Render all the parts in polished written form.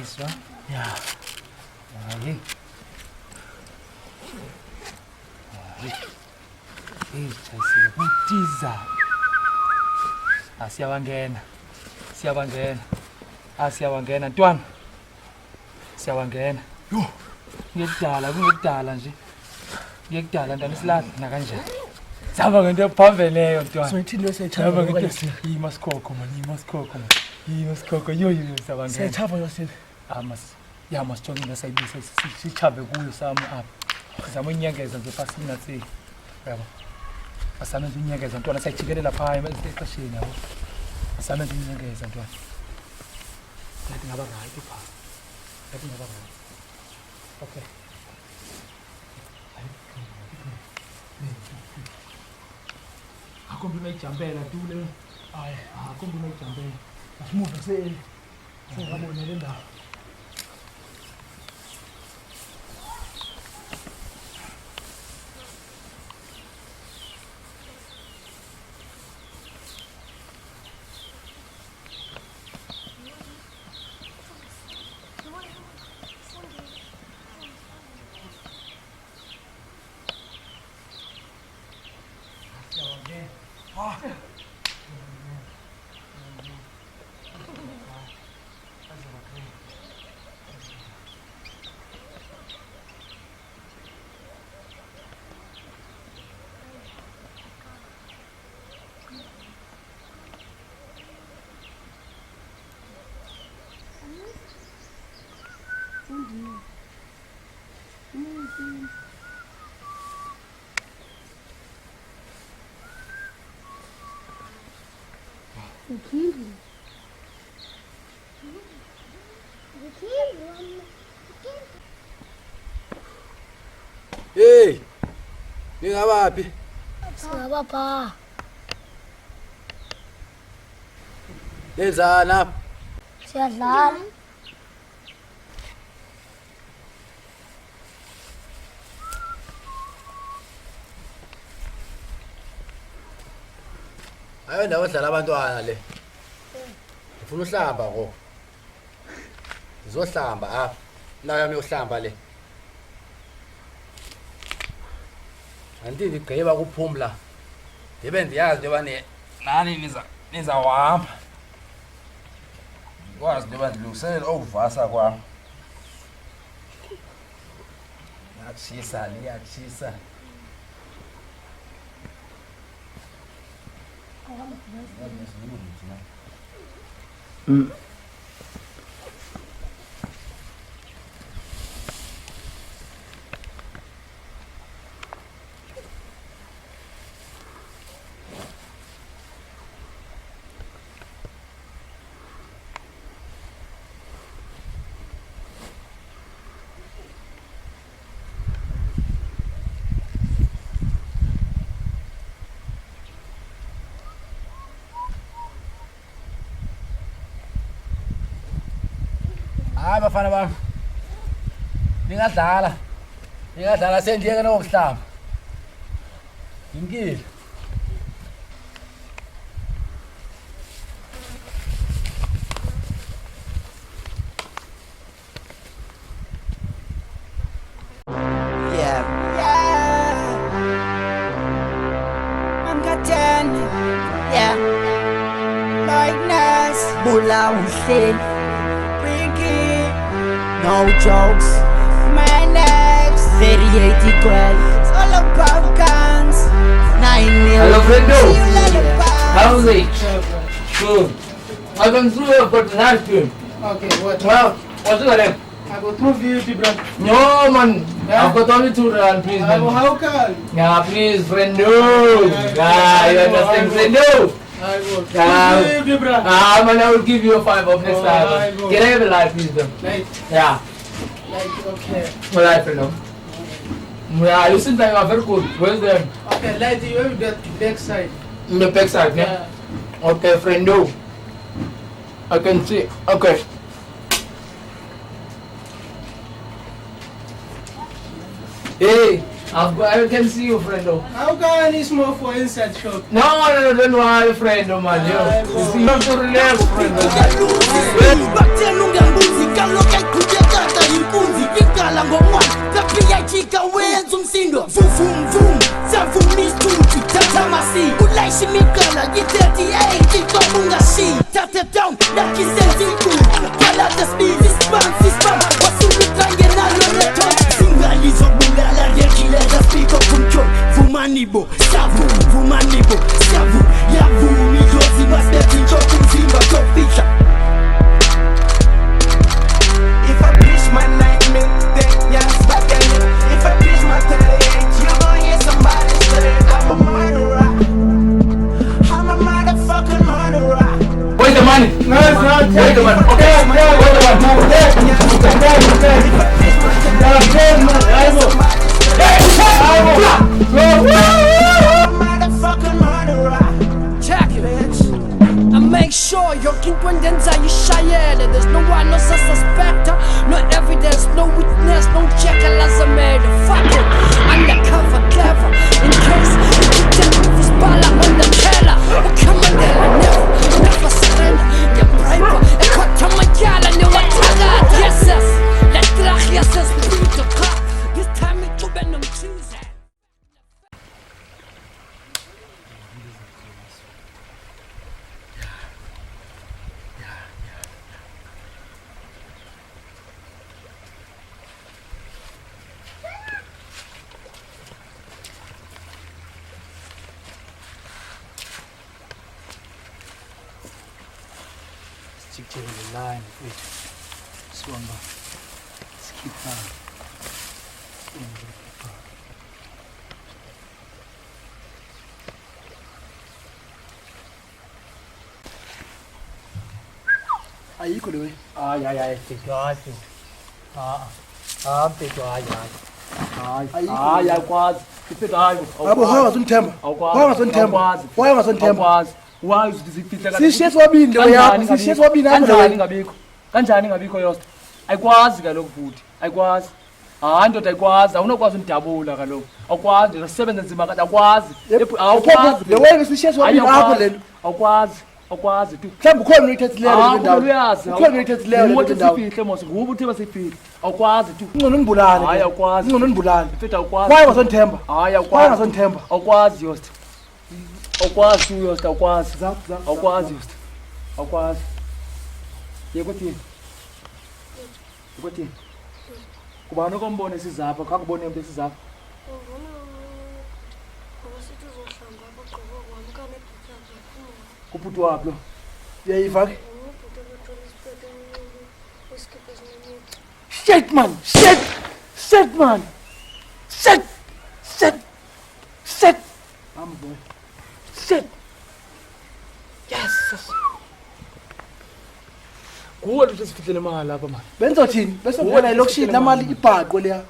Iswa? Yeah. Hayi. Chayisile kutiza. Siyawangena. Siyawangena ntwana. Siyawangena. Yo. Kungekudala nje. Kungekudala ntwana isilaphi nakanjani. Saba ngento ephambeleyo ntwana. So ithini lo Saba ngento siyachava. yimaskoko man. Yimaskoko yo siyawangena. Siyachava yosini. Masijongile sayibisa sichabe kuyo sami apha. Sizama unyengeza nje pasini nathi. Yabo. Asana nje unyengeza ntwana sayijikelela phaya exesheni yabo. Asana nje unyengeza ntwana. Lethi ngaba right pha. Okay. Akombi mayijampela tule. Hayi, Akombi mayijampela. asimuva sengabona le ndawo. Hey, ningabaphi? Singabapha. Lenzani apha? Siyadlala. Hayi ndawo odlala abantwana le. Ngifuna uhlamba ko. Ngizohlamba apha. La yami yohlamba le. Andini igqiba kuphumla. Ndibe ndiyazi njengoba nani nizawahamba. Kwazi njengoba ndilungiselela okuvasa kwam. Liyatshisa. Hayi bafana bami. Ningadlala sendiyeke nokuhlamba. Ngimkile. No jokes, my next 38 equal. It's all about guns. 9 Hello, Fredo. See you later, bye. How's it? Good. I've been through your personal film. Okay, what? Well, what's your name? I go through VIP, bro. No, man. Yeah? I've got only 2 rand, please, man. How can? Yeah, please, Fredo. Yeah, you understand, Fredo? I go. Yeah. VIP, bro. Man, I will give you a 5 of next I time. go. Can I have a life, please, man? Yeah. Okay. Well, I Fredo. Yeah, you seem like you are very good. Where's the... Okay, like you have the back side. In the back side, yeah? Okay, Fredo. I can see. Okay. Hey, I can see you, friendo. How can it's more for inside shop? No, don't worry, friendo, man. You see, you have to relax, friendo. ngembuzi kaloku eqhubekeka yinkunzi igala ngomwana kapiyajika wenza umsindo vuvumvum savuma isithuthi thatha amasiko ulayisha imigala yi-38 ixoba ungashiyi thathe down lakisenza inkulu kalada speed isibam wasuka ngenalo return singalizobulala ngekileza speak of control vumanibo savu yavuma idlozi masibetha intshoko umzimba tofisha. If I preach my nightmare, then yes, back then. If I preach my 38, you gon' hear somebody say I'm a murderer. I'm a motherfucking murderer. Where's the money? No, it's not. Where's the money? Okay, where's the money? Make sure your king when you shy. There's no one, no suspect, no evidence, no witness, no check. As a made fuck it, undercover, clever. In case you take this ball on the teller, come on there, never surrender. You bribe, a cut to my gal and you want to yes, let's drag yes, this time it's open on Tuesday. Stick to the line, wait. Swamba. Skip on. Ayikho le way. Hayi, mfethu, hayi mfethu. Mfethu, hayi. Ayikwazi. Mfethu, hayi. Abo ungazonithemba. Ungazonithemba. Wazi ukuthi zifihla kanjani. Sishiyesi wabini leyo yakho. Sishiyesi wabini kanjani ngabikho yosta. Ayikwazi kaloku futhi. Ayikwazi. Hayi ndoda ayikwazi. Awunokwazi undabula kaloku. Awukwazi usebenza nzima kanti akwazi. Awukwazi. Le way sishiyesi wabini apho lento. Awukwazi tu. Mhlawumbe ukhona uyithethileyo le ndawo. Uyazi. Ukhona uyithethileyo le ndawo. Sifihle mose ngubu uthi basifihle. Awukwazi tu. Ungcono nibulale. Hayi awukwazi. Ungcono nibulale. Mfethu awukwazi. Why ungazonithemba? Hayi Why awukwazi. ungazonithemba? Awukwazi yosta. Awukwazi tu yosta awukwazi. Awukwazi yosta. Awukwazi. Yekuthini? Yekuthini? Kubani okombone sizapha, kakubone umuntu esizapha. Kuphuthi waphi lo? Uyayiva ke? Shit man! Shit man! Shit! I'm boy. Shit! Yes! Kuwe luthi sifihlele imali lapha man. Benzothini? Bese ngena elokishini lamali ibhaqo leya.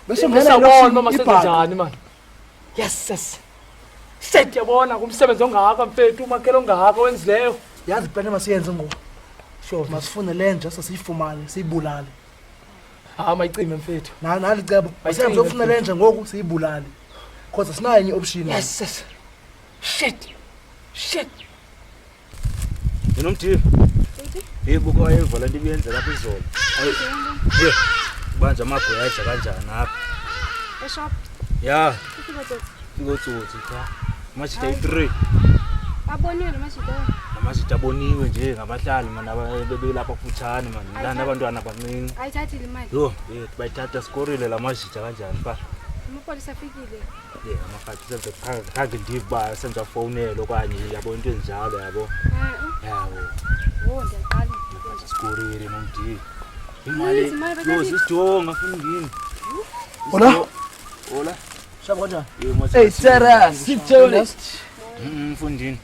Bese ngena Ngisabona elokishini mama ibhaqo. senzenjani man. Yes. Shit yabona kumsebenzi ongaka mfethu umakhelo ongaka wenzileyo. Yazi plan masiyenze ngoku. Sure, masifune lenje sasiyifumane, siyibulale. Mayicime mfethu. Nali cebo. Masiyenze ukufuna lenje ngoku siyibulale. Because sinayo enye option. Yes. Shit. Nomthi. Buko ayiva lento ibiyenza lapha izolo. Ye. Banje amagoya aja kanjani apha? Eshop. Ya. Ukutsotsi. Cha. Mashita 3. Aboniwe namashita. Amashita aboniwe nje ngabahlali mana bebelapha kufuthane man. Lana abantwana abancinci. Ayithathile imali. Yo, bayithatha sikorile lamashita kanjani ba? Amapolisa afikile. Amakhathi senze khange ndiba senza fonelo okanye yabo into enjalo yabo. Yawo. Ndiyaqala. Sikorile nomthi. Imali. Yo, sisijonga fundini. Hola. Shabo kanjani? Hey Sarah, sithole. Mfundini.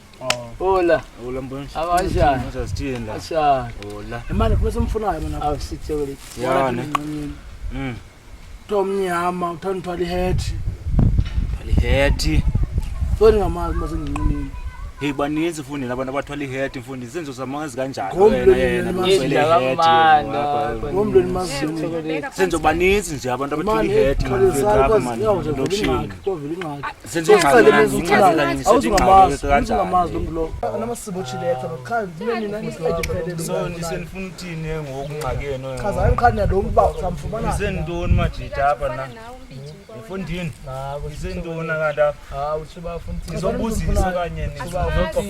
Hola. Hola mbona. Abashana. Masasithini la. Ashana. Hola. Imali kuwese mfunayo mina. Awusithole. Yana. Tomnyama, uthanda uthwala ihead. Alihethi. Soni ngamazi masenginqinini. Hey baninzi mfundini abantu abathwala ihead mfundini senzo zamangazi kanjani Ngomlweni yena mazi- ngomlweni mazini senzo baninzi nje abantu abathwala ihead khalisaka man kwazi lokushini kovela ingxaki senzo awuzungamazi lo muntu lo anamasiko chiletha bakhanzi mina ngisayiphelele so nisenifuna uthini ngokungxakeni chaza ayimkhani lo mba samfumana nisentoni majita apha na mfundini nisentoni akada uthi bafuna ngizobuzisa kanye nizocofa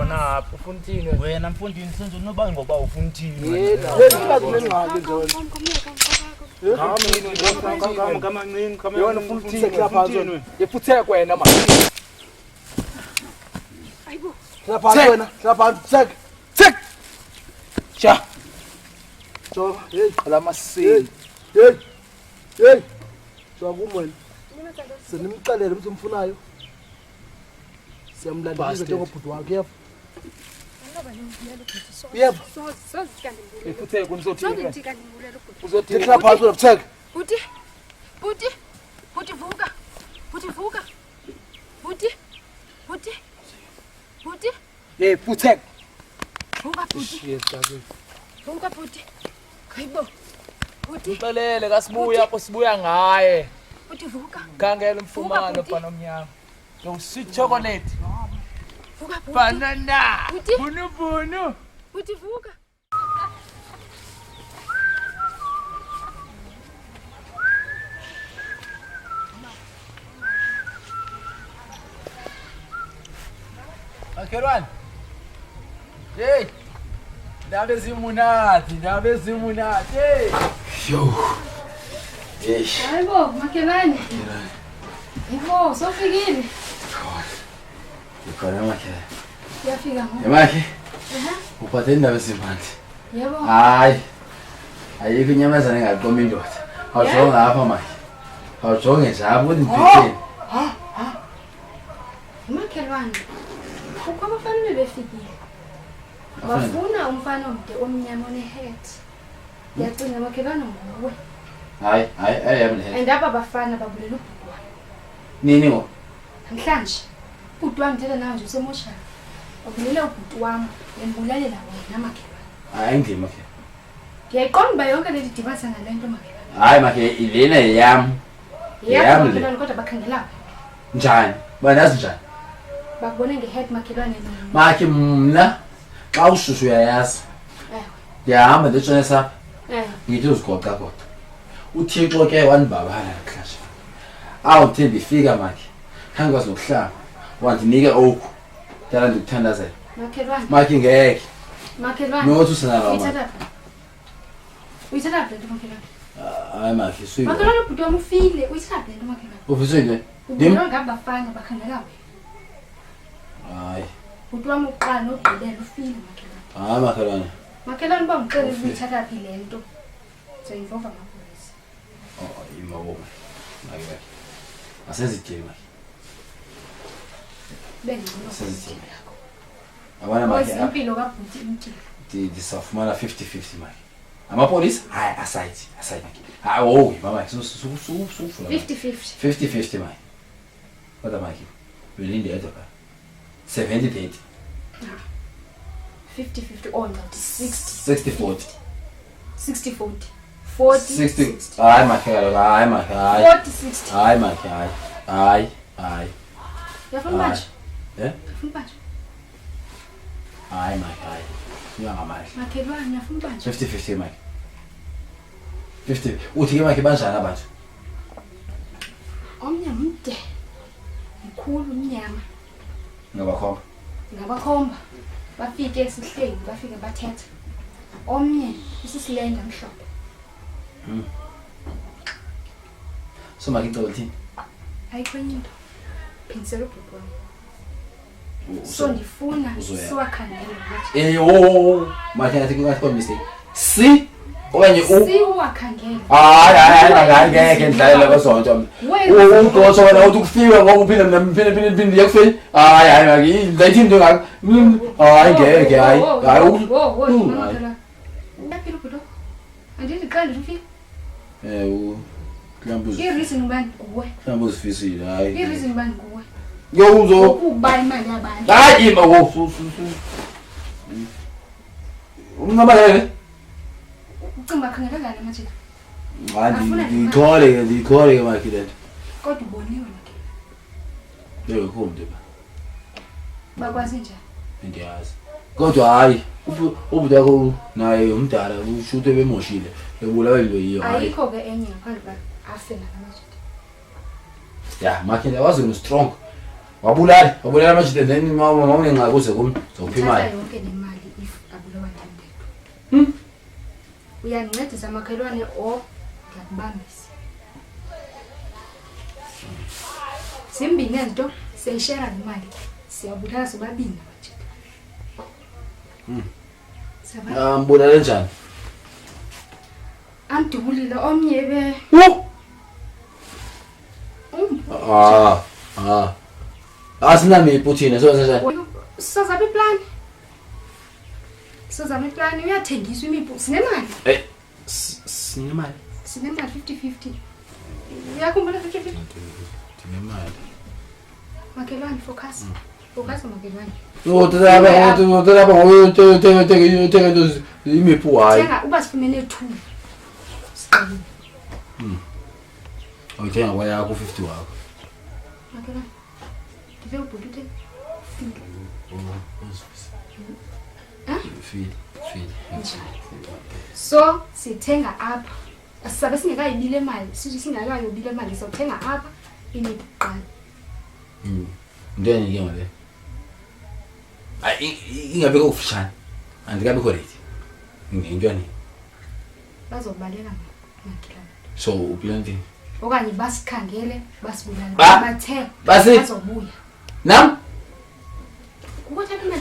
napho ufuna uthini wena mfundini senzo noba ngoba ufuna uthini yona ufuna uthini yephuthe kwena ma Ayibo. lapha wena lapha tsek cha jo hey lamasini hey sokumwena senimxelele ukuthi umfunayo siyamlandisa njengobhuti wakhe yebo yebo yephuthe kunizothini uzothi lapha uzothek Buti. Buti vuka. Buti vuka. Buti. yephuthe Vuka Buti. Vuka Buti. Hayibo. Buti. uxelele kasibuya apho sibuya ngaye Buti vuka. khangela umfumano bhana omnyama lo sweet chocolate Vuka Buti. banana Buti. bunu Buti vuka. Akhelwane. Hey. Ndabe zimunati. Hey. Yo. Eish. Hayibo, makelane. Yebo, sofikile. Ikhona makhe. Yafika ngo. Emakhe. Uphathe indaba ezimandi. Yebo. Hayi. Ayikho inyamazana engaqoma indoda. Awujonga apha makhe. Awujonge nje apha ukuthi ngibhekeni. Makelwane. Ukho abafanele befikile. Bafuna umfana omde omnyama onehead. Yacinga makelwane nguwe. Hayi, ayabule. Andaba bafana babulela ubhuti wami. Nini ngo? Namhlanje ubhuti wami ngithetha nawe nje usemoshana. Babulela ubhuti wami embulalela wena makelwane. Hayi ngima makhe. Ngiyayiqonda yonke le divansa ngalento makelwane. Hayi makhe ilena yami. Yebo makelwane kodwa bakhangela Njani? Banazi njani? bakubone ngehead makelwane nini. Makhe mna xa ushushu uyayazi. Ngiyahamba ndetshone sapha. Ngithi uzigoqa kodwa. Uthixo ke wanibabala namhlanje. Awuthi ndifika makhe. Khangikwazi nokuhlamba. Wandinike oku. Ndala ndikuthandazela. Makelwane. Makhe ngeke. Makelwane. Nothi usenalo makhe. Uyithatha le nto makelwane. Hayi makhe suyi. Makelwane ubhuti wami ufile. Uyithatha le nto makelwane. Ufisile? Ubona ngabe bafana bakhangela wena. Hayi. Ubhuti wami uqala nogqilela ufile makelwane. Hayi makhelwane. Makelwane bangicela uyithatha phi le nto. Seyivova amapolisi. Imawo. Makhe. Asezidini makhe. Bengcono. Asezidini. Abana makhe. Impilo kabhuti imtshela. Disafumana 50-50 makhe. Amapolisi? Hayi aside makhe. Hayi wowe mama sufuna. 50-50. 50-50 makhe. Kodwa makhe. Belinde edwa. 70-30. 50-50 or not 60. 60-40. 60-40. 40. 60. Hayi makhe. 40-60. Hayi makhe. Hayi. Yafuna manje? Yafuna manje? Hayi makhe. Uyangamali. Makelwane yafuna manje? 50-50 makhe. 50. Uthi ke makhe banjani abantu? Omnye mde. Mkhulu mnyama. Ngabakhomba. Bafike esihleli bafike bathetha. Omnye isisilenda mhlophe. So makhe icebo lithini? Ayikho into. Phinisela ubhuti wami. So ndifuna siwakhangele. Makhe ngathi kungathi mistake. Si okanye siwakhangele. Hayi ngeke ndidlalela kwezonto. Udosho wena uthi kufika ngoku phinde yakufeni. Hayi makhe ndayithi into ngaka. Hayi ngeke hayi. Yaphila ubhuti. Andithi qala ndifike. Klambuzi. I reason ubani kuwe. Klambuzi fisile hayi. I reason ubani kuwe. Yozo. Ukuba imali yabantu. Hayi ma wo. Ungabalele. Ucimba khangela ngani manje? Hayi ndikhole ke makile. Kodwa uboniwe nake. Leyo khomde ba. Bakwazi njani? Ndiyazi. Kodwa hayi ubuda yakho naye umdala ushuthe bemoshile. Ebulawe yiyo hayi. Ayikho ke enye ngaphandle ka Arsenal manje. Ya makile wazi strong. Wabulala manje then mama unengxa kuze kum zophi imali. Thatha yonke le mali if abulawa ndindeko. Uyancedisa amakhelwane o ngiyakubambisa. Simbini ezinto siyishare imali. Siyabulala sobabini manje. Mbulala njani? Andulile omnye be. Asinami iputhina sosenjani? Sizozama iplan. Sizozama iplan uyathengisa imiphu. Sinemali. Sinemali. Sinemali 50-50. Uyakhumbula 50-50? Sinemali. Makhelwane focus. Focus makhelwane. Uthatha imiphu hayi. Thenga uba sifumene 2. Siqalile. Awuthenga kwayakho 50 wakho. Makhelwane. Ndive ubhuthe. So sithenga apha. Asisabe singekayibile imali. Sithi singekayobile imali sothenga apha imiqala. Ndeni ke ngale. Ingabe kufishana. Andikabe correct. Ngintweni. Bazobaleka makhelwane. So uplanting. Okanye basikhangele basibulala bathe bazobuya. Nam?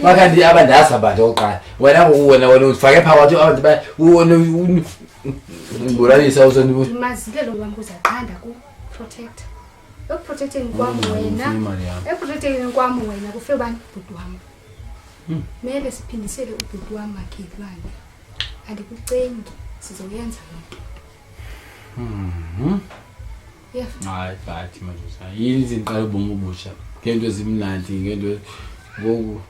Makandi abandasa abantu oqala. Wena ufake phakathi abantu ba uwona umbulalisa uzonibu. Imazilelo wami kuzaqanda ku protect. Protecting kwami wena. Protecting kwami wena kufe bani bhuti wami. Mele siphindisele ubhuti wami makhelwane. Andikucengi sizoyenza lokho. Yeah. Hayi bathi manje. Yini izinqala ubomu obusha. Ngento ezimnandi ngento ngoku.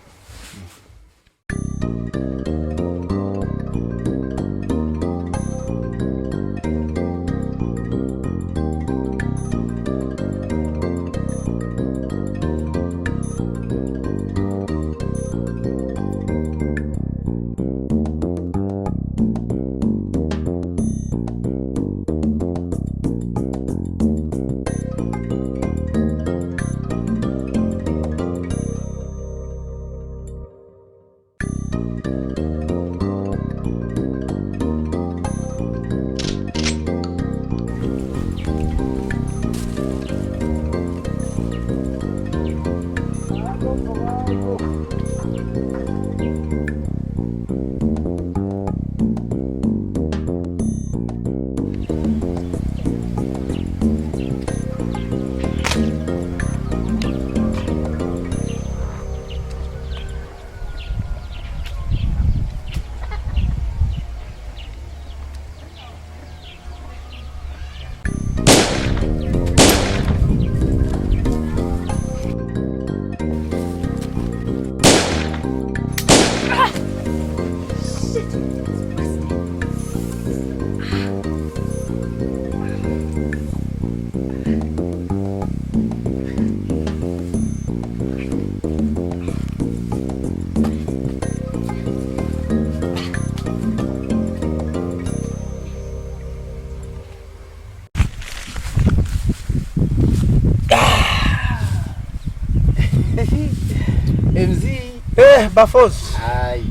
Bafos. Hayi.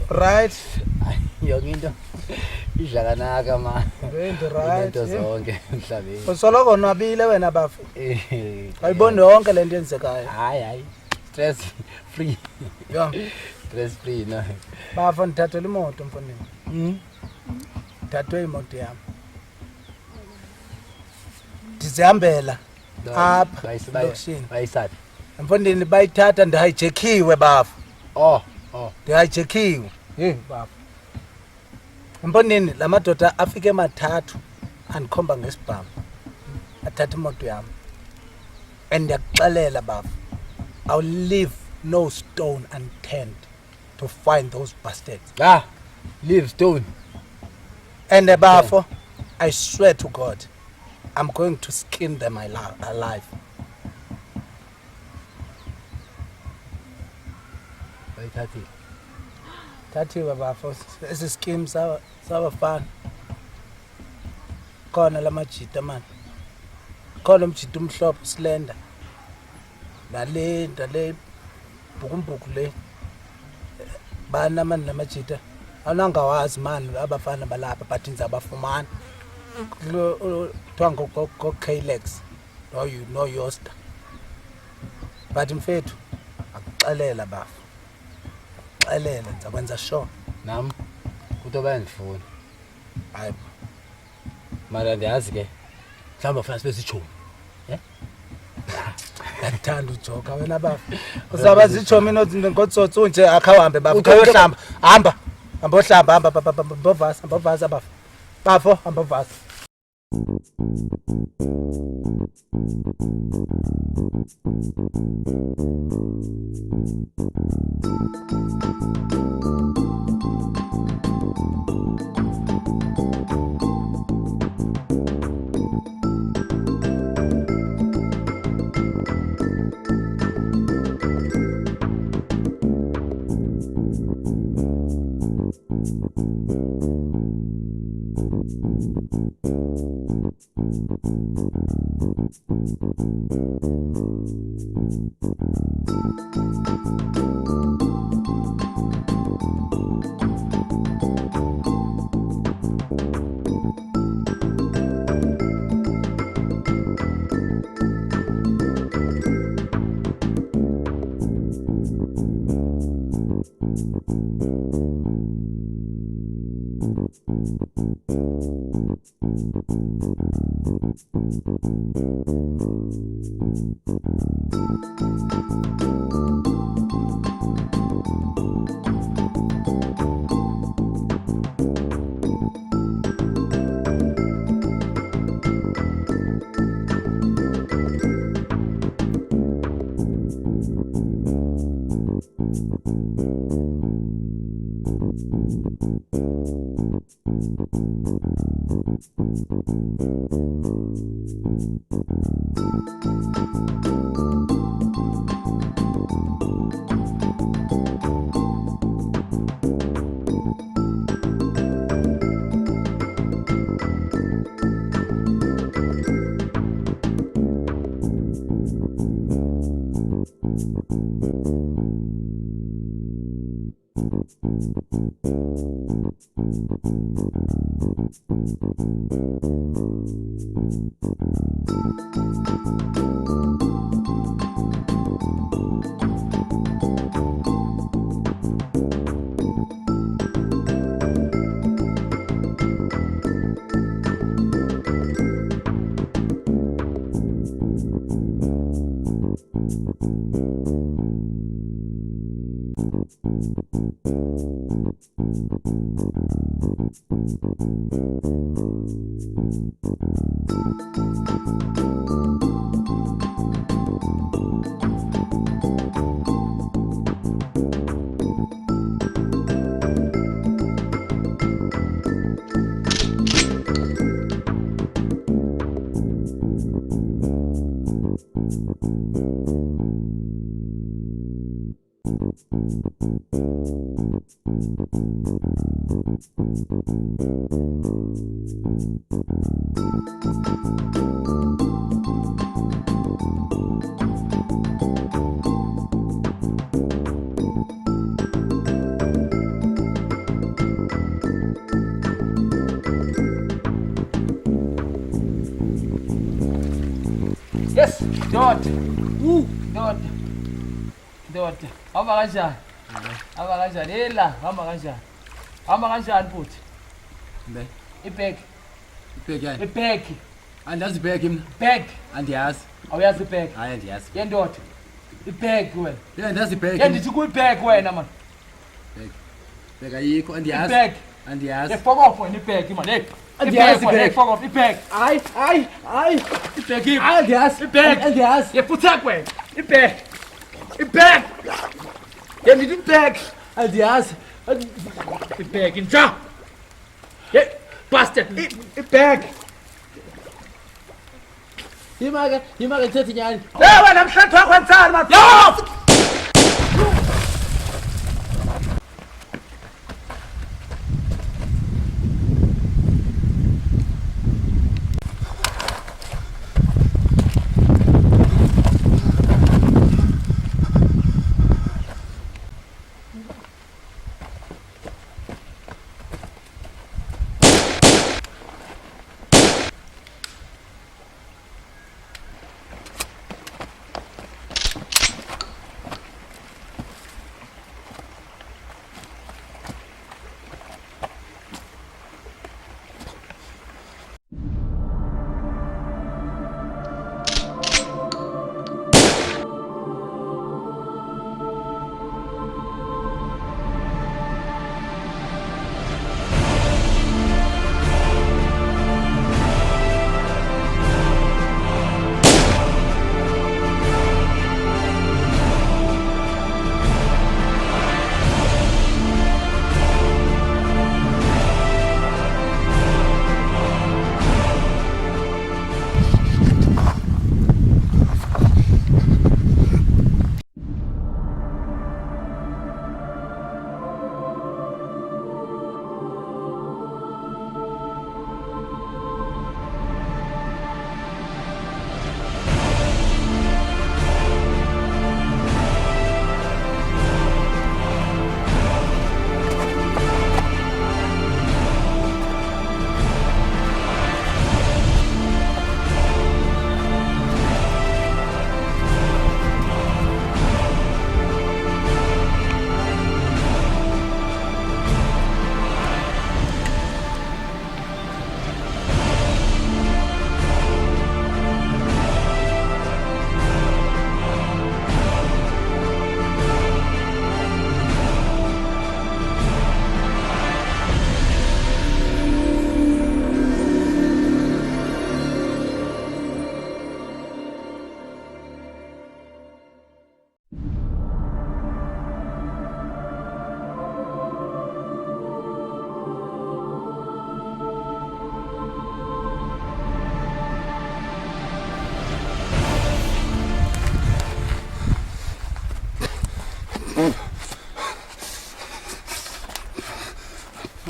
Right. Yonke into idlakanaka ma. Into right. Into zonke emhlabeni. Usoloko nabile wena bafo. Ayiboni yonke lento yenzekayo. Hayi. Stress free. Yeah. Stress free no. Bafo ndithathela imoto mfondini. Thathwe imoto yami. Ndizihambela apha lokishini. Bayisaphi? Mfondini bayithatha ndihijackiwe bafo. Oh. Ndihijackiwe. Bafo. Mfondini la madoda afike emathathu andikhomba ngesibhamu. Athatha imoto yami. Andiyakuxelela bafo. I'll leave no stone unturned to find those bastards. Leave stone. And therefore, I swear to God, I'm going to skin them alive. Thathiwe bafo esi scheme sabafana khona lamajita man khona umjita umhlophe slender nale bhukumbuku le bana man lamajita anangawazi man abafana balapha but inza abafumana twango go Kalex no Yosta but mfethu akuxelela bafo xelela nzakwenza sure Nam kutoba ngifuna. hayi Mara ndiyazi ke. Mhlawumbe fanele sibe sichomi. Ngithanda ujoka wena bafo uzaba zichomi ngotsotso nje akhahambe bafo uyohlamba hamba ohlamba hamba bavasa bafo hamba vasa. Yes, Dot. Dot. Hamba kanjani? Hamba kanjani? Yela, hamba kanjani? Hamba kanjani futhi? Mbe. Ibag. Ibag yani. Ibag. Andazi ibag mina. Bag. Andiyazi. Awuyazi ibag? Hayi andiyazi. Yendoda. Ibag wena. Yeah, andazi ibag. Yendithi kuyibag wena man. Bag. Bag ayikho andiyazi. Ibag. Andiyazi. Fuck off wena ibag man. Hey. Andiyazi ibag. Fuck off ibag. Hayi. Ibag. Andiyazi. Ibag. Andiyazi. Yefuthak wena. Ibag. Ibheg! Yendithi ibheg! Andiyazi. Ibheg inja! Hey, bastard! Ibheg! Yimake ithethe inyani. Hey wena mhletho wakho ensani man. Yo!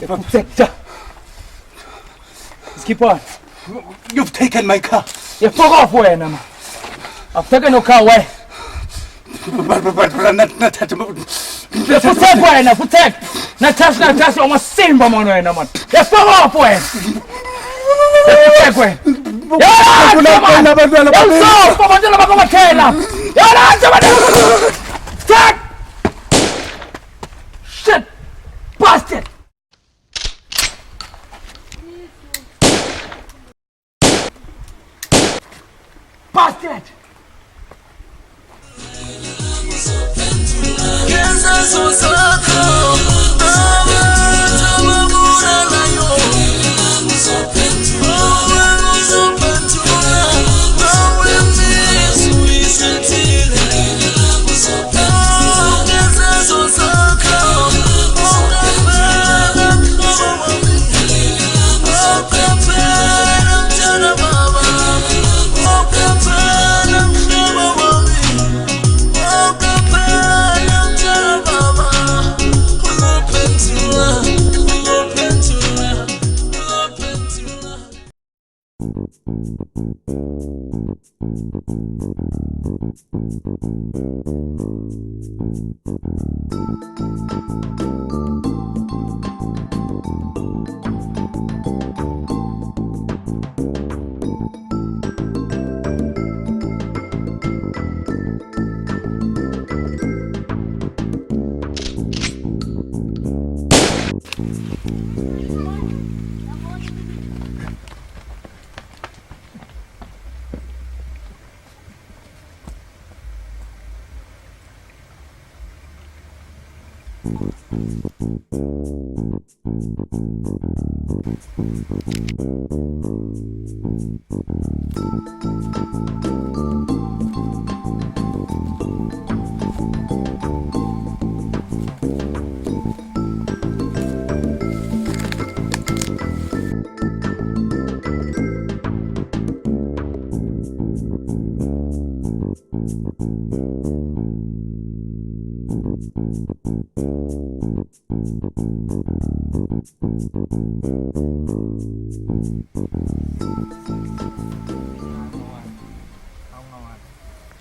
Protector. Let's keep on. You've taken my car. You fuck off where, man. I've taken your car away. Protect where now, protect. Natasha, almost Simba man where man. You fuck off where. Protect where. Shit! Bastard! Bastard!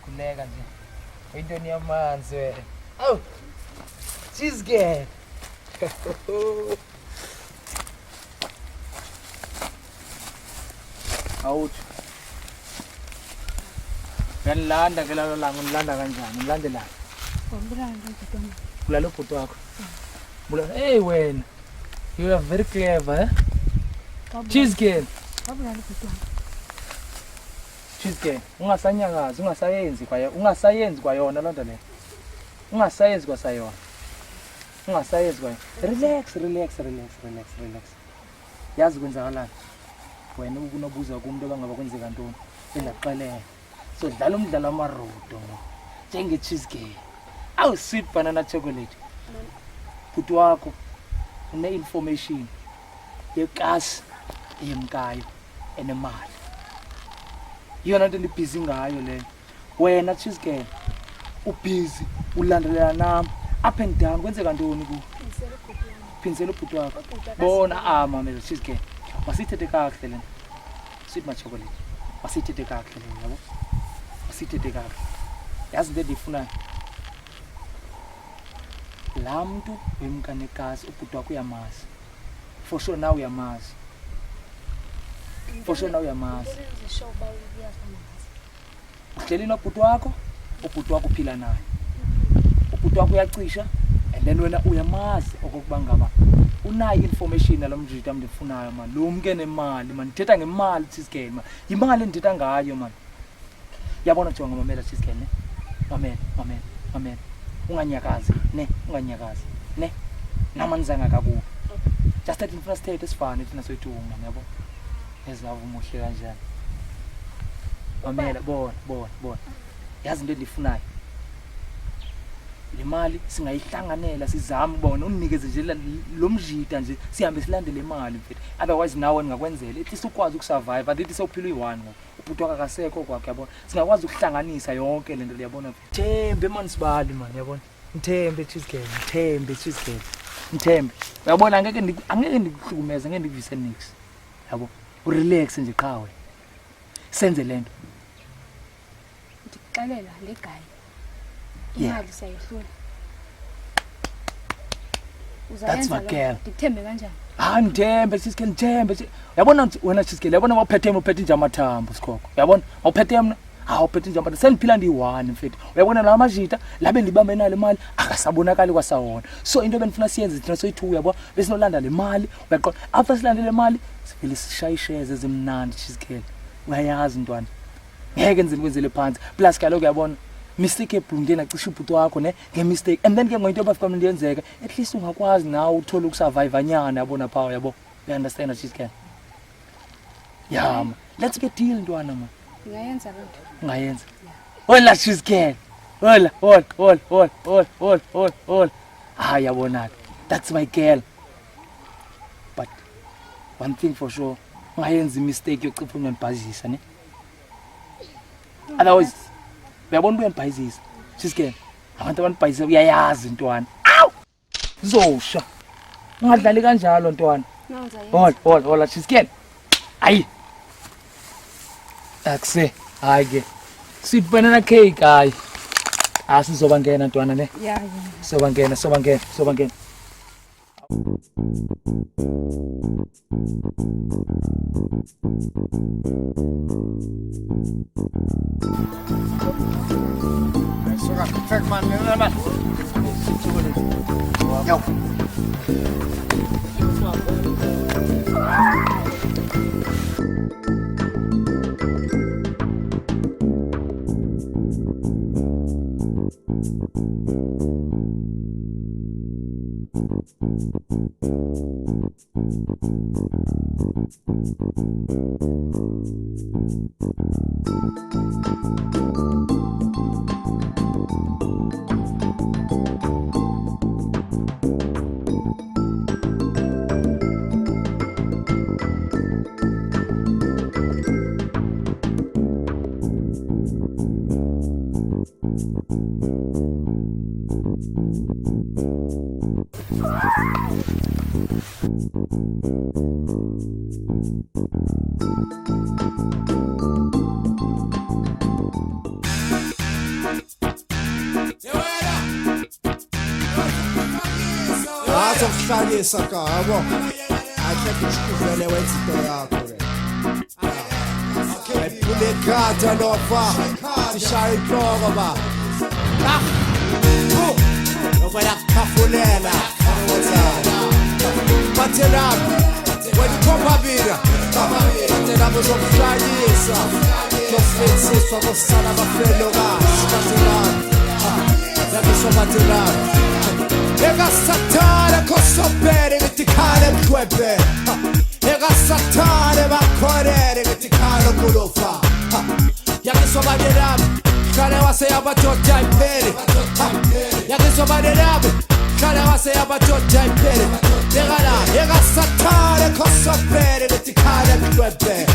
Kuleka nje. Intoni yamanzi wena. Awu. Cheesecake. Awuthi. Ngiyalanda ke lalo langa ngilanda kanjani? Ngilandela. Ngombulana nje Bhuti. Bulala ubhuti wakho. Bulala. Hey wena. You are very clever, eh? Cheesecake. Ngabulala Bhuti. Cheesecake. Ungasanyakazi, ungasayenzi kwayona lonto le. Ungasayenzi kwasayona. Ungasayenzi kwayo. Relax. Yazi kwenzakalani? Wena ukunobuza kumuntu obangaba kwenzeka ntoni? Engaxelela. So dlala umdlalo wamarodo. Njenge cheesecake. Awu sweet banana chocolate. Bhuti wakho une information yekasi eyemkayo enemali. Yona nto ndibhizi ngayo le. Wena cheesecake ubhizi ulandelela nami up and down kwenzeka ntoni ku? Phinisela ubhuti wakho. Bona mamela cheesecake. Masithethe kahle lena. Sweet ma chocolate. Masithethe kahle lena yabo. Masithethe kahle. Yazi into endiyifunayo. La mntu wemkanekazi ubhuti wakho uyamazi. For sure now uyamazi. Uhleli nobhuti wakho, ubhuti wakho uphila naye. Ubhuti wakho uyacisha and then wena uyamazi okokuba ngaba unayo information nalomjita amndifunayo man. Lo mke nemali man. Ndithetha ngemali Cheesecake man. Imali endithetha ngayo man. Yabona jonga mamela Cheesecake ne. Mamela. Unganyakazi ne. Namanzanga kakubi. Just that infuna state esifana thina soyithuma yabo. Ezavu umuhle kanjani. Mamela bona. Yazi into endifunayo. Le mali singayihlanganela sizame ubona unikeze nje lo mjita nje sihambe silandele imali mfethu. Otherwise nawe ningakwenzela ethi sikwazi ukusurvive athi sewuphila uyi1 ngoba ubhuti wakho akasekho kwakhe yabona. Singakwazi ukuhlanganisa yonke lento liyabona mfethu. Thembe man sibali man yabona. Ngithembe Cheesecake. Ngithembe. Uyabona angeke ndikuhlukumeze ngeke ndikuvise nix. Yabo. Urelax nje qhawe. Senze lento. Ndikuxelela le guy. Imali sayihlula. That's my girl. Ndithembe kanjani? Ngithembe Cheesecake. Yabona wena Cheesecake yabona uphethe nje amathambo sikhokho. Yabona awuphethe mna. Uphethe nje amathambo. Sendiphila ndi1 mfethu. Uyabona la majita labe ndibambe nalo imali akasabonakali kwasawona. So into benifuna siyenze thina soyi2 uyabo bese nolanda le mali. Uyaqonda after silande le mali sivele sishayisheze ezimnandi Cheesecake. Uyayazi ntwana. Ngeke ngikwenzele phansi. Plus kaloku uyabona mistake ebhungeni acisha ubhuti wakho ne ngemistake and then ke ngoyinto abafika manje yenzeka at least ungakwazi nawe uthola ukusurvive anyana yabona phawo yabo. You understand Cheesecake? Yeah, let's get deal ntwana man. Ngayenza lento. Ngayenza. Hola Cheesecake. Hola. Yabona. That's my girl. But one thing for sure, ngayenza mistake yokucipha unibhazisa ne. Otherwise uyabona uyambhayizisa Cheesecake. Abantu abanibhayizisa uyayazi ntwana. Aw! Zosha. Ungadlali kanjalo ntwana. Hola Cheesecake. Ayi. Akuse. Hayi ke. Sweet banana cake hayi. Asizoba ngena ntwana ne. Yeah. Soba ngena. Suka, check man. Yo. Azokuhlanyisa ka yabo akhethe ukuvele wenza into yakho le ephule ikhata lofa sishaya inhloko ba nobela kukafulela bathela wena ukhophabira bathela uzokuhlanyisa kufetsiswa kosala bafelokazi bathela yakusobathela Ega satana kosopere ngitikale mkhwebe Ega satana bakorere ngitikale kulofa Yakisobaderabe Kale wase yabatota impere Yakisobaderabe Kale wase yabatota impere Ega satana kosopere ngitikale mkhwebe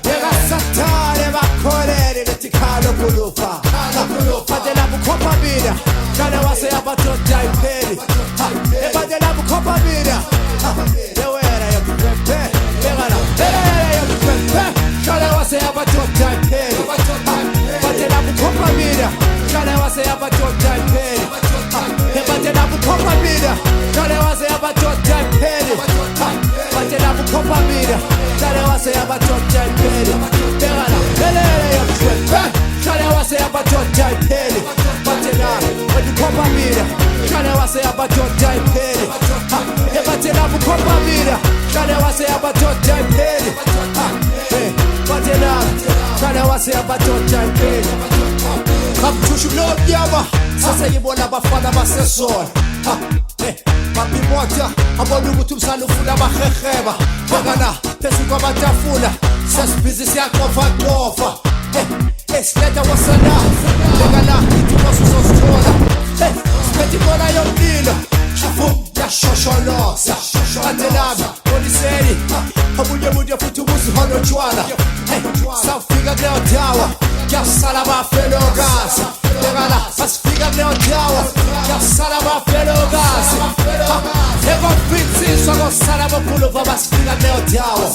Ega satana bakorere ngitikale kulofa Fatela bukopa bida Kale wase yabatota impere Fatela bukopa bida Yewera yakupepe Begala Yewera yakupepe Kale wase yabatota impere Fatela bukopa bida Kale wase yabatota impere Fatela bukopa bida Kale wase yabatota impere Fatela bukopa bida Kale wase yabatota impere Begala Yewera yakupepe Kale wase yabatota impere Fatela bukopa bida Kale wase yabatota impere Fatela bukopa bida Kale wase yabatota impere Fatela Kale wase yabatota impere Kabuthusha kulobyama sase yibona abafana basesona Babimota abona ukuthi umsana ufuna abaheheba Bekana phezu kwabatafuna sesibhizi siyakofa Esileta wasana Bekana ithimoso sosithola Siphethe ikona yomlilo Shafu yashosholosa Atelami Poliseni Abunye futhi ubuzihono tshwala Sawufika kuleyo dawa Kuyasala bafelokazi Bekala asifika kuleyo dawa Kuyasala bafelokazi Ekofitsiswa kosala bokuluva basifika kuleyo dawa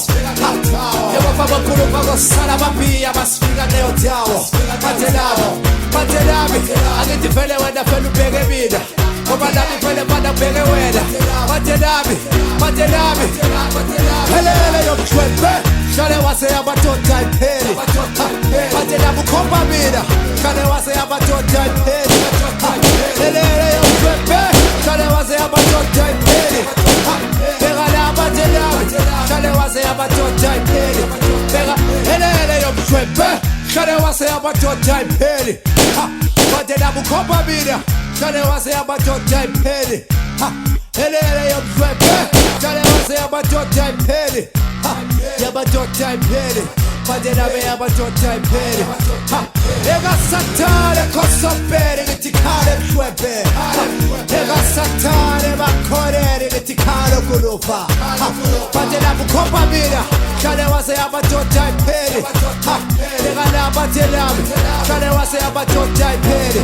Ekofa bokuluva kosala babiya basifika kuleyo dawa Batelami Angithi vele wena vele ubheke mina Ngoba nami vele bana ubheke wena Batelami Helele yomchwebe Kale wase yabatota imperi Batela bukopa mina Kale wase yabatota imperi Helele yomchwebe Kale wase yabatota imperi Begala batelami Kale wase yabatota imperi Helele yomchwebe Kale wase yabatota imperi Batela bukopa mina Kale wase yabatota imperi Helele yomchwebe Kale wase yabatota imperi Yabatota imperi Fatela yabatota imperi Ega satane kosopere ngitikale mkhwebe Ega satane bakorere ngitikale kulofa Fatela bukopa mina Kale wase yabatota imperi Ega nabatelami Kale wase yabatota imperi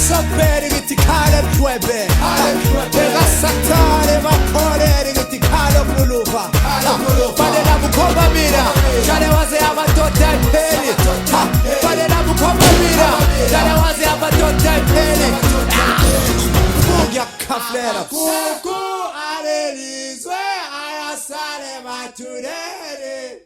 Sapere che ti cade il cuebe Ega satane bakorere che ti cade kuluva Fade la bukopa mina Kale wase yabatota imperi Fade la bukopa mina Kale wase yabatota imperi Fugia kaflera Kuku alelizwe ayasale maturere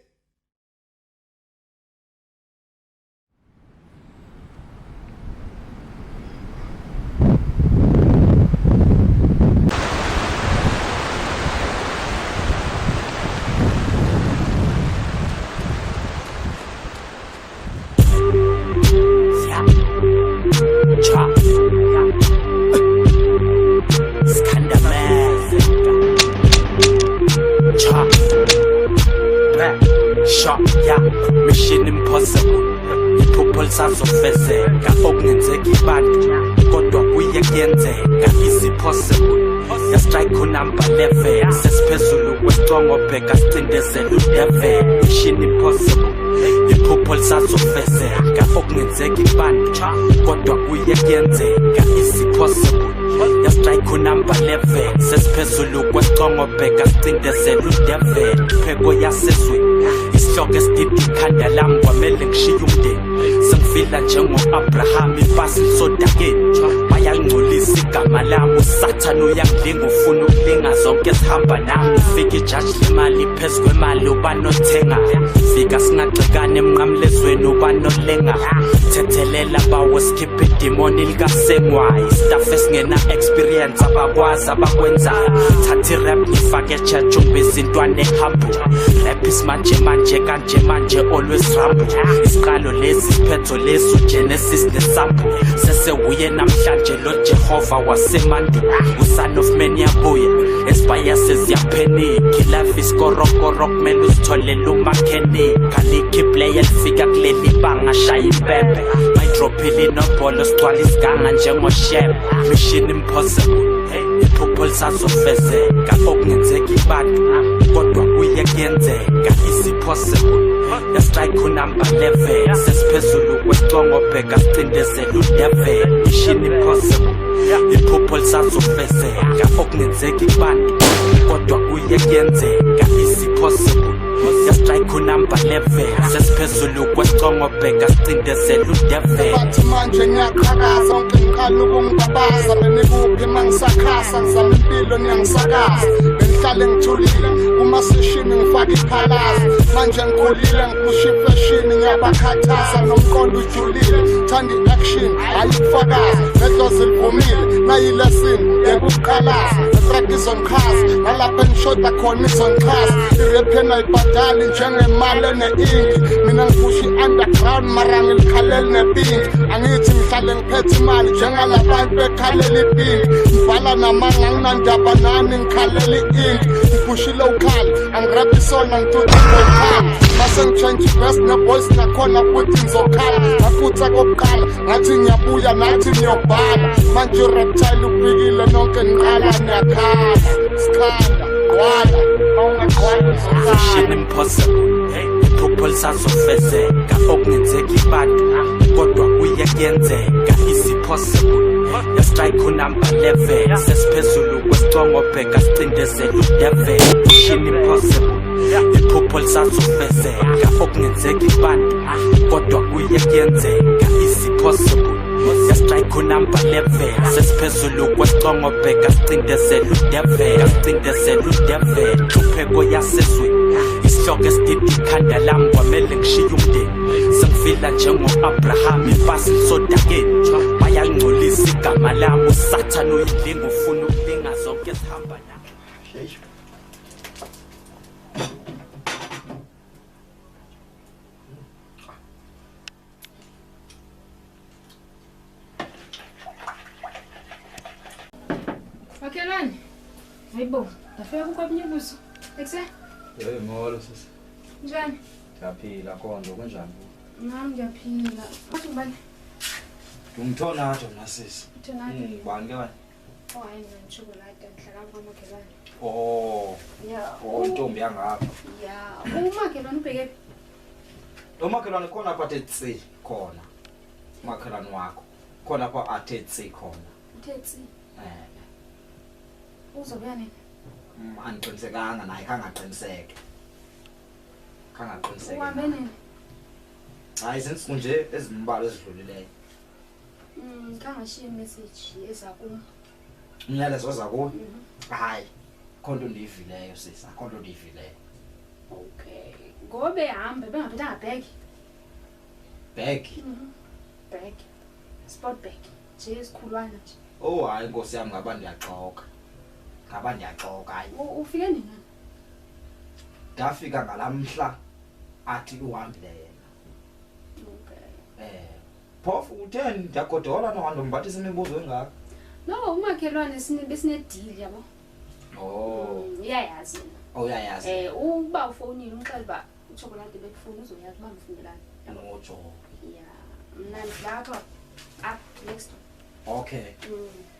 Mission impossible iphupho lisazofezeka okunenzeki abantu kodwa kuye kuyenzeka is it possible ya strike number 11 sesiphezulu kwesicongo bheka sicindezela udevil mission impossible iphupho lisazofezeka okungenzeki abantu kodwa kuye kuyenzeka is it possible ya strike number 11 sesiphezulu kwesicongo bheka sicindezela udevil pheko yasezweni isihloko esididi ikhanda lami kwamele ngishiye umndeni sengifila njengo-Abraham ipasi lisodakeni bayangcolisa igama lami usathane uyangidinga ufuna ukulinga zonke ezihamba nami ufika ijaji lemali phezu kwemali ubanothenga fika singagxikane emnqamlezweni ubanolenga thethelela bawo sikhiphe idimoni likasengwayo istaff esingena-experience abakwazi abakwenzayo thatha irap ngifake echurch ungibizintwane ehambo rap isimanje kanje manje always rambo isiqalo lesi siphetho lesi ugenesis nesambo sesewuye namhlanje lo Jehova wasemandulo uson of man yabuya esibaya seziyapheniki life isikorokoro kumele usitholele umakhenika kaliki player lifika kuleli banga shaya impembe mayidrophile inobholo sigcwala isiganga njengoshebe mission impossible iphupho lisazofezeka okungenzeki abantu kodwa kuye kuyenzeka is it possible ya strike number 11 sesiphezulu kwesicongo bheka sicindezela udevil mission impossible iphupho lisazofezeka okungenzeki abantu kodwa kuye kuyenzeka is it possible ya strike number 11 sesiphezulu kwesicongo bheka sicindezela udevil bathi manje ngiyaqhakaza onke ngikhala ukungibabaza benikuphi mangisakhasa ngizama impilo niyangisakaza bengihlale ngithulile uma seshini ngifaka iphalaza manje ngikhulile ngiphusha ifashini ngiyabakhathaza nomqondo ujulile thanda i-action ayikufakaza nedlozi livumile nayilesini yekuqhalaza nepractice onkhasa nalapha engishoda khona izonkhasa irep enayibhadali njengemali ene-inki mina ngiphusha i-underground mara ngilikhaleli nepinki angithi ngihlale ngiphethe imali njengalabantu bekhalela ipinki ngibhala namanga nginandaba nani ngikhalela i-inki ngiphushile ukhali angirap isona ngitutuokhali mase ngitshentshe ibest neboys nakhona futhi ngizokhala ngaphutha kokuqala ngathi ngiyabuya nathi ngiyobhala manje ureptile ubikile nonke ngiqala niyakhala sikhanda qwala awungaqwala mission impossible iphupho lisazofezeka okungenzeki abantu kodwa kuye kuyenzeka is it possible ya strike number 11 sesiphezulu kwesicongo bheka sicindezela udevil mission impossible iphupho lisazofezeka okungenzeki abantu kodwa kuye kuyenzeka is it possible ya strike number 11 sesiphezulu kwesicongo bheka sicindezela udevil pheko yasezweni isihloko esididi ikhanda lami kwamele ngishiye umndeni sengifila njengo-Abraham ipasi lisodakeni bayangcolisa igama lami usathane uyidinga ufuna ukulinga zonke ezihamba nami Makhelwane. Hayibo, ndafika kukho abunyebuzo. Ekuse? Ngolo sisi. Njani? Ngiyaphila Khondo kunjani? Nami ngiyaphila. Wathi ngibani? Ngumthona Jona sisi. Uthonani? Bani ke wena? Oh, hayi ngichokolate ngihlala kwamakhelwane. Oh. Yeah. Oh, intombi yangapha. Yeah. Umakhelwane ubheke phi? Lo makhelwane khona apha etsi khona. Makhelwane wakho. Khona apha athetsi khona. Uthetsi. Uzobuya nini? Angiqinisekanga naye kangaqiniseke. Uhambe nini? Hayi sensiku nje ezimbalwa ezidlulileyo. Kangashiya imessage ezakuwe. Umyalezo ozakuwe? Hayi. Khonto ndiyivileyo sisa, khonto ndiyivileyo. Okay. Ngobe hambe bengaphethanga bag. Bag? Bag. Sport bag. Nje esikhulwana nje. Oh hayi Nkosi yami ngaba ndiyaxoka. Hayi. Ufike nini? Ndafika ngalamhla athi uhambile yena. Okay. Phofu utheni ndiyagodola nohando mbathi simibuzo engaka. No, umakhelwane besine deal yabo. Oh. Uyayazi. Oh uyayazi. Uba ufonile umxela ba uchokolate bekufuna uzoyazi ba mfundelana. Nojo. Yeah. Mna ngilapha Up next. Okay.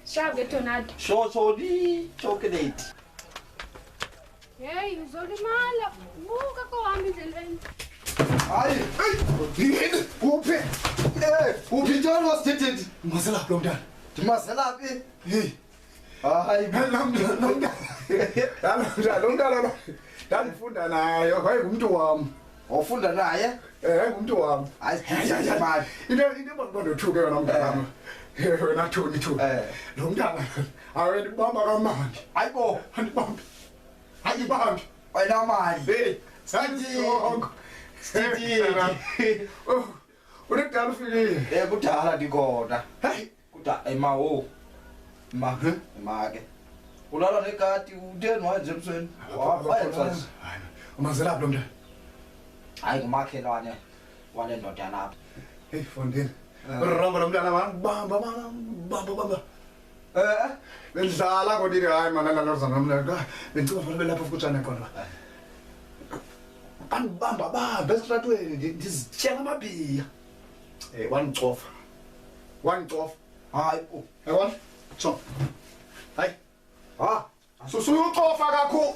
Sharp ke tornado. Shorty, chocolate. Hey, uzolimala. Buka ko hamba endleleni. Hayi, hey, uphi? Uphi njalo wasithethe? Mazela lo mntana. Ndimazela phi? Hey. Hayi, lo mntana lo. Ndandifunda naye, wayengumuntu wami. Awufunda naye? Ngumntu wami. Hayi, manje. Into bandothuke yona mntana. Wena Thoni thu. Lo mntana awena ibamba kamandi. Hayibo, andibambi. Ayibambi. Wena manje. Hey, sanjingo. Sithi. Oh, unekudala ufikile. Kudala ndikona. Hey, kudala emawo. Make. Ulala nekati utheni wanje emsweni? Wayenzazi. Hayi, umazela lo mntana. Hayi ngumakhelwane wale ndoda lapha. Hey Fondini. Uramba lo mntana bamba. Bendlala kodini hayi mana lalozana mntana. Bengicela fanele lapha ukutshana khona. Bamba esitratweni ndizitshela amabhiya. Wangicofa. Hayi yabona? Cho. Hayi. Susuyocofa kakhulu.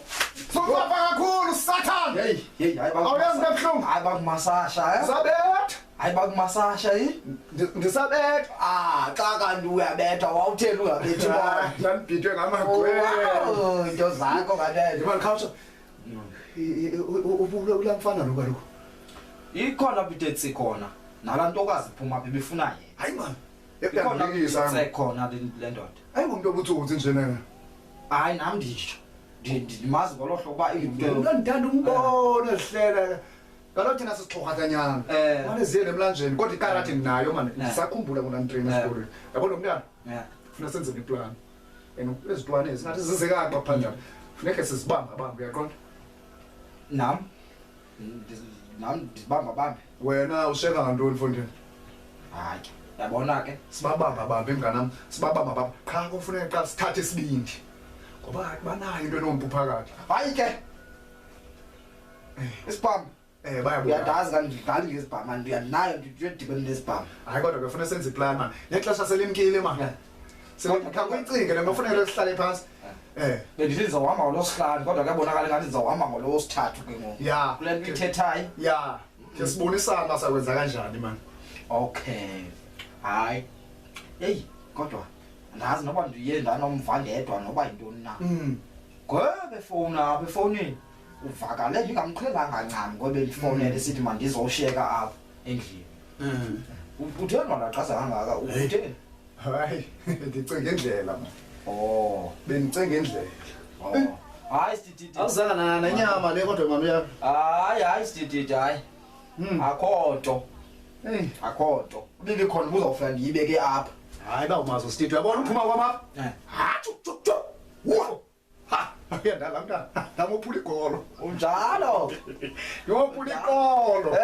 Sucofa kakhulu Satan. Hey, hayi awuyazi kabuhlungu. Hayi bakumasasha, Sabetha. Hayi bakumasasha ndisabetha. Xa kanti uyabetha wawutheni ungabethi bona. Ndandibhithwe ngamagwe. Into zakho kanti. Ndibona khawusha. Ulamfana lo kaloku. Ikhona bidetsi khona. Nalantokazi phuma phi befuna yena. Hayi man. Ikhona sekhona le ndoda. Hayi ngumuntu obuthunzi njena. Hayi nami ndisho. Ndimazi ngolo hlobo ba into. Ndithanda umbona ehlela. Kaloku thina sisixhokhanyana. Manje ziyele emlanjeni kodwa ikarati nginayo manje. Ngisakhumbula kuna ntrain esikolweni. Yabona lo mntana? Ufuna senze iplan. Ezintwana ezingathi zizekaka phandle. Funeke sizibamba uyaqonda? Nami ndibamba. Wena usheka ngantoni Mfondini? Hayi, yabona ke sibabamba emnganami. Sibabamba qha kufuneka xa sithathe isibindi. Ngoba banayo into enompu phakathi. Hayi ke. Isibamba. Bayabuya. Uyadazi kanti ngesibhama ndiyanayo ndiyodibana nesibhama. Hayi kodwa ke kufanele senze iplan man. Nexesha selimkile man. Sikha kuyicinge le ngokufanele sihlale phansi. Bendithi ndizawuhamba ngolosihlanu kodwa kuyabonakala ngathi ndizawuhamba ngolosithathu ke ngoku. Ya. Kule nto ithethayo. Ya. Ke sibonisana sakwenza kanjani man. Okay. Hayi. Hey, kodwa andazi noba ndiye ndanomva ngedwa noba yintoni na. Ngoba efowunini uvakale ngingamqhelanga ncam ngoba bendifonele sithi mandizoshiyeka apha endlini. Utheni wona xa sangaka utheni? Hayi, ndicinga indlela man. Bendicinga indlela. Hayi sididi. Awuzanga nanyama le kodwa mama yakho. Hayi sididi hayi. Akho nto. Akho nto. Ubike khona uzawufika ndiyibeke apha. Hayi bawumazo sididi uyabona uphuma kwamapha? Wo. Uyandala mntana. Namophula igolo. Unjalo. Yophula igolo.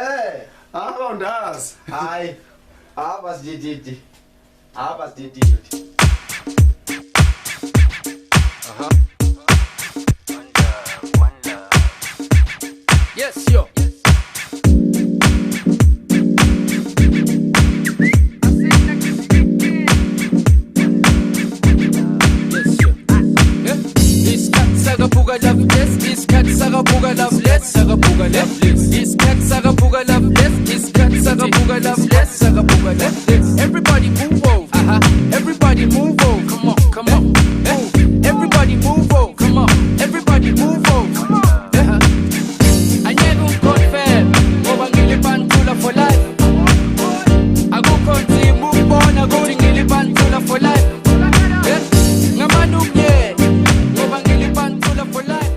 Awundazi. Hayi. Aba sididi. Yes, yo. Sagabuga love this, this cat sagabuga love less, sagabuga love this. This cat sagabuga love this, this cat sagabuga love less, sagabuga love this. Everybody move over, everybody move over, come on, move. Everybody move over, come on, everybody move over, come on. I never confirm, over Gilipantula for life. I go country, move on, I go to Gilipantula for life. Ngamanuk yeah. For life.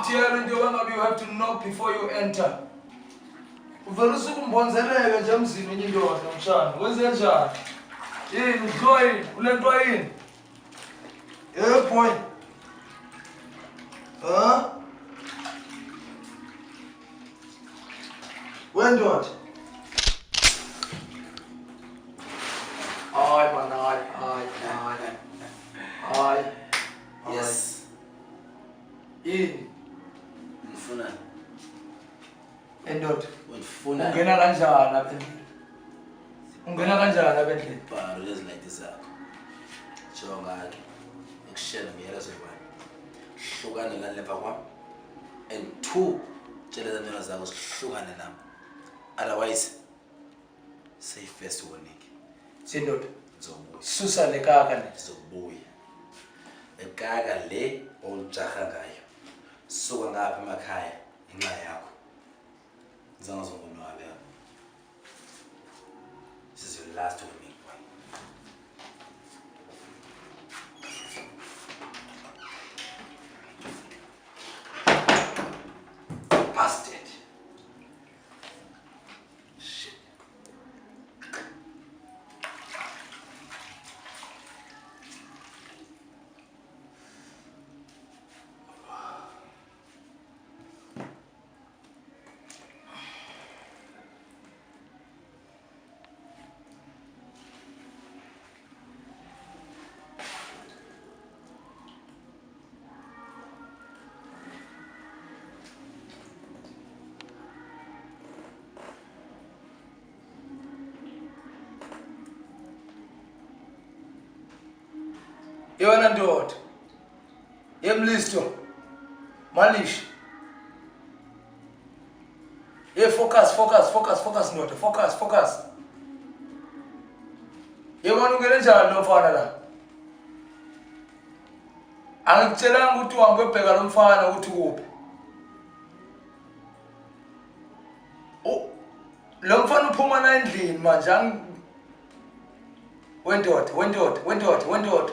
tell into you have to knock before you enter. Uvela usukumbonzeleka nje emzini enye indoda mshana. Wenze njani? Yini ujoyini? Ulento yini? Yeah boy. Huh? When what? Ay man, ay. Yes. Yini? Ngifuna. Endoda. Ngifuna. Ungena kanjani apha endlini? Ungena kanjani apha endlini? Bhalo lezilayiti zakho. Jonga ke. Ukushela ngiyalezo kwani. Hlukane la lemva kwami. And 2 tshela zamina zakho sihlukane nami. Otherwise say first warning. Sindoda. Ngizobuya. Susa le kaka le. Ngizobuya. Ekaka le olujaha ngayo. Suka ngapha emakhaya inxa yakho. Ngizangazongonwabe. This is your last warning, boy. Bastard. Shit. Yona ndoda. Yemlisto. Malish. Focus ndoda. Focus. Yebona ungene njani lo mfana la? Angikutshelanga ukuthi uhambe ubheka lo mfana ukuthi kuphi. Lo mfana uphuma na endlini manje Wendoda.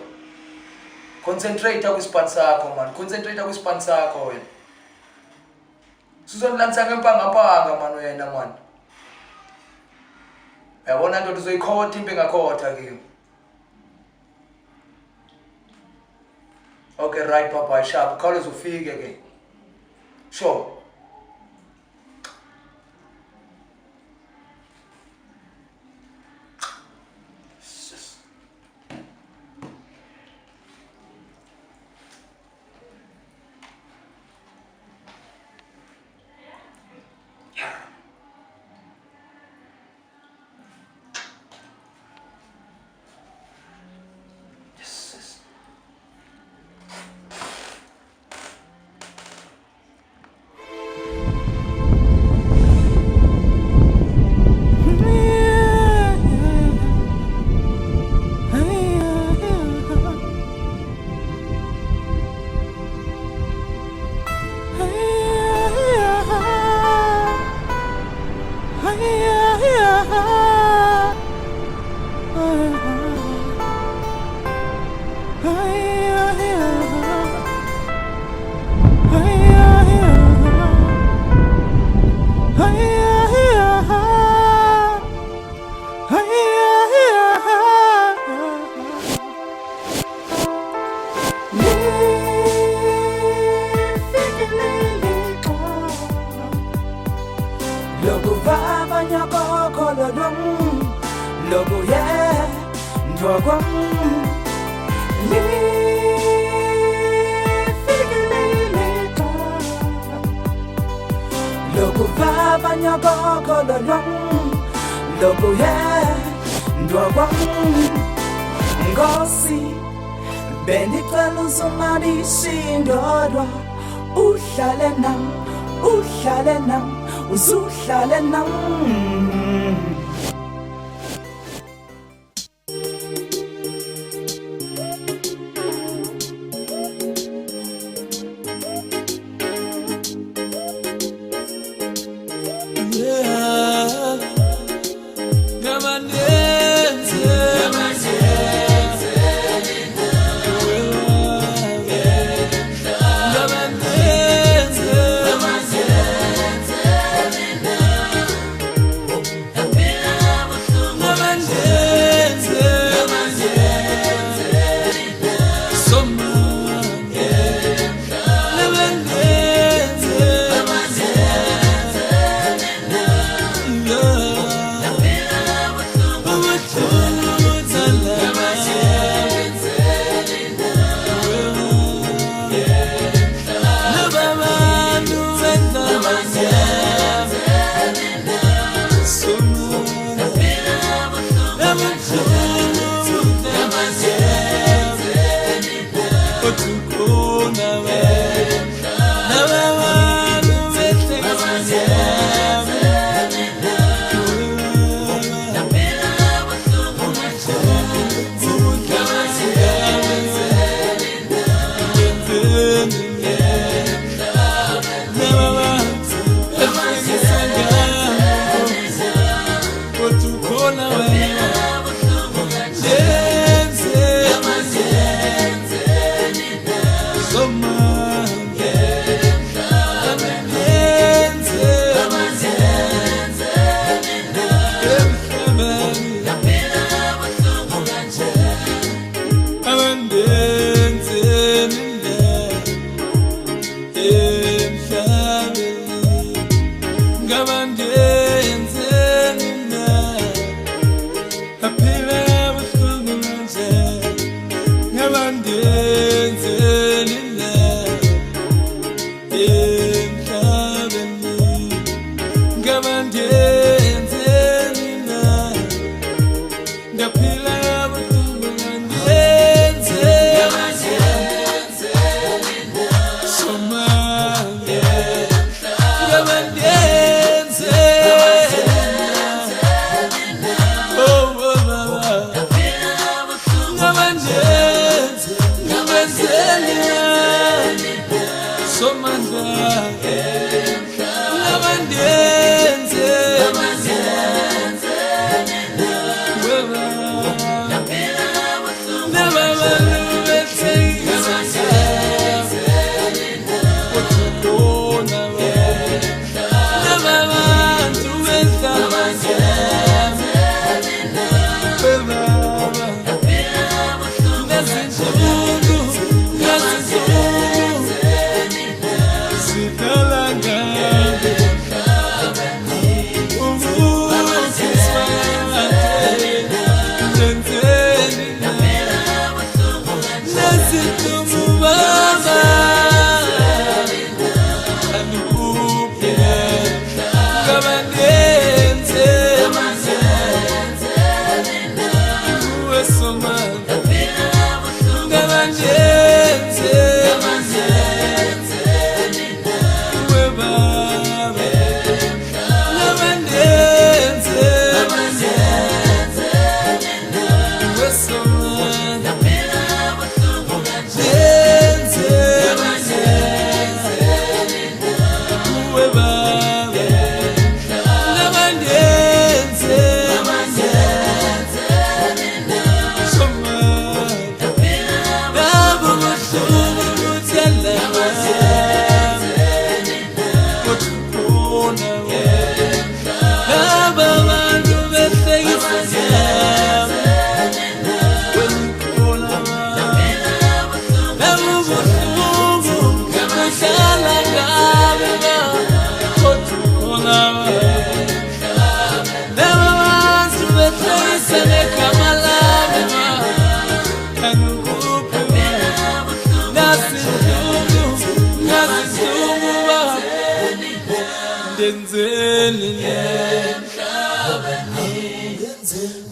Concentrate kwispan sakho man. Wena. Sizonilanisa ngempanga man wena man. Yabona ndoda uzoyikhotha impe ngakhotha kimi. Okay right papa sharp. Khawuleza ufike ke. Sure. Uzuhlale nam. Yeah.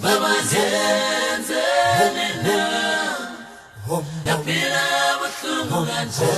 mama zenzele na yaphila buhlungu kanje